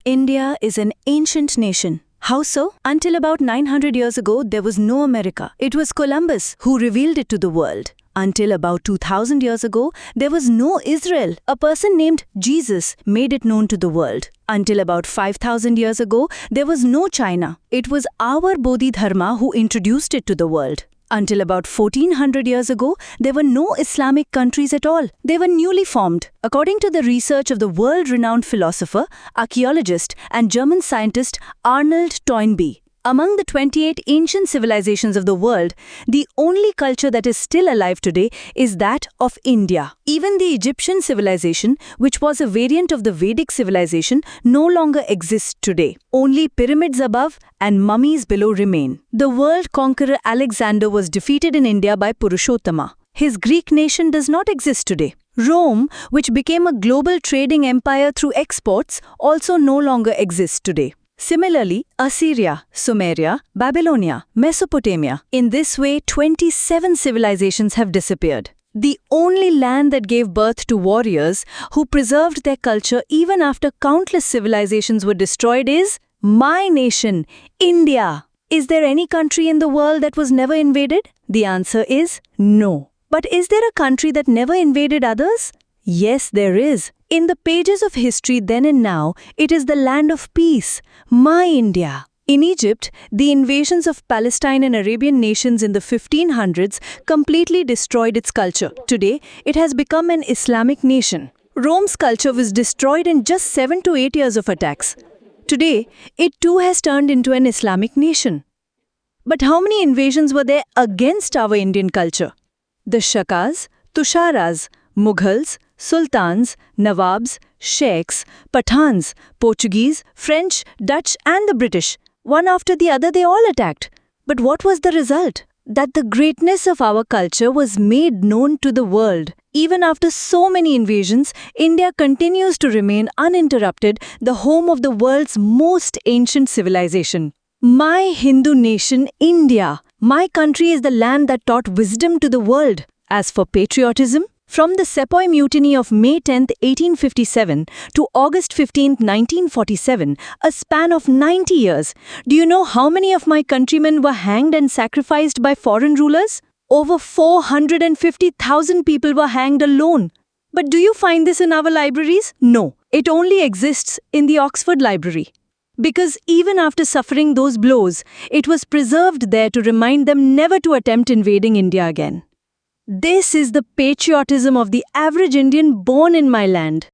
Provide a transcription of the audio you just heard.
India is an ancient nation. How so? Until about 900 years ago, there was no America. It was Columbus who revealed it to the world. Until about 2000 years ago, there was no Israel. A person named Jesus made it known to the world. Until about 5000 years ago, there was no China. It was our Bodhidharma who introduced it to the world. Until about 1400 years ago, there were no Islamic countries at all. They were newly formed. According to the research of the world-renowned philosopher, archaeologist, and German scientist Arnold Toynbee, among the 28 ancient civilizations of the world, the only culture that is still alive today is that of India. Even the Egyptian civilization, which was a variant of the Vedic civilization, no longer exists today. Only pyramids above and mummies below remain. The world conqueror Alexander was defeated in India by Purushottama. His Greek nation does not exist today. Rome, which became a global trading empire through exports, also no longer exists today. Similarly, Assyria, Sumeria, Babylonia, Mesopotamia. In this way, 27 civilizations have disappeared. The only land that gave birth to warriors who preserved their culture even after countless civilizations were destroyed is my nation, India. Is there any country in the world that was never invaded? The answer is no. But is there a country that never invaded others? Yes, there is. In the pages of history then and now, it is the land of peace, my India. In Egypt, the invasions of Palestine and Arabian nations in the 1500s completely destroyed its culture. Today, it has become an Islamic nation. Rome's culture was destroyed in just 7 to 8 years of attacks. Today, it too has turned into an Islamic nation. But how many invasions were there against our Indian culture? The Shakas, Tusharas, Mughals, Sultans, Nawabs, Sheikhs, Pathans, Portuguese, French, Dutch and the British. One after the other they all attacked. But what was the result? That the greatness of our culture was made known to the world. Even after so many invasions, India continues to remain uninterrupted, the home of the world's most ancient civilization. My Hindu nation, India. My country is the land that taught wisdom to the world. As for patriotism, from the Sepoy Mutiny of May 10, 1857 to August 15, 1947, a span of 90 years, do you know how many of my countrymen were hanged and sacrificed by foreign rulers? Over 450,000 people were hanged alone. But do you find this in our libraries? No, it only exists in the Oxford Library. Because even after suffering those blows, it was preserved there to remind them never to attempt invading India again. This is the patriotism of the average Indian born in my land.